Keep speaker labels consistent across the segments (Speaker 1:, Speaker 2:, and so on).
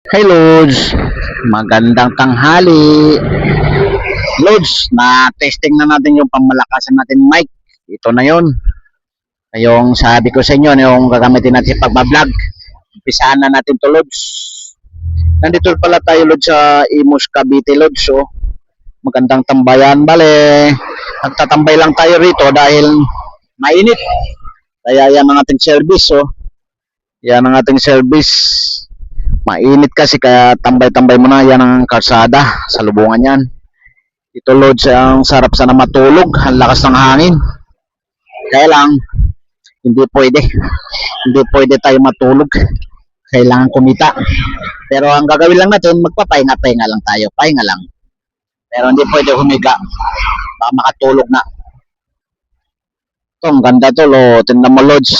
Speaker 1: Hey Lods, magandang tanghali. Lods, na-testing na natin yung pamalakasan natin mic. Ito na yon. Yung sabi ko sa inyo, yung gagamitin natin sa pagbablog. Umpisaan na natin to Lods. Nandito pala tayo Lods sa Imus Cavite Lods. So, magandang tambayan. Bale, nagtatambay lang tayo rito dahil mainit. Kaya yan ang ating service. So, yan ang ating service. Mainit kasi kaya tambay-tambay mo na yan ang kalsada sa lubungan yan. Ito Lods, ang sarap sana matulog, ang lakas ng hangin. Kaya lang hindi pwede tayo matulog, kailangan kumita. Pero ang gagawin lang natin, magpapahinga-pahinga lang tayo, pahinga lang. Pero hindi pwede humiga, baka makatulog na. Ito ang ganda to tingnan mo Lods,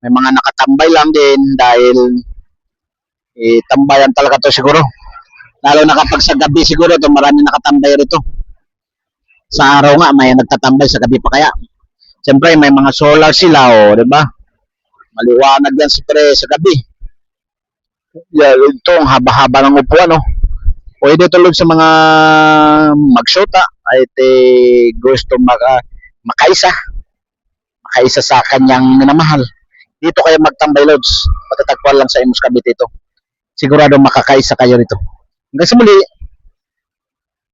Speaker 1: may mga nakatambay lang din dahil tambayan talaga to siguro. Lalo na kapag sa gabi siguro to marami nakatambay rito. Sa araw nga may nagtatambay, sa gabi pa kaya. Siyempre may mga solar sila, di ba? Maliwanag yan siyempre sa gabi. Yeah, ito ang haba-haba ng upuan, no. Pwede tulog sa mga magsyota ay gusto makaisa sa kanyang minamahal. Dito kayo magtambay Lods. Matatagpuan lang sa Imus Cavite ito. Sigurado makakaisa kayo rito. Hanggang sa muli.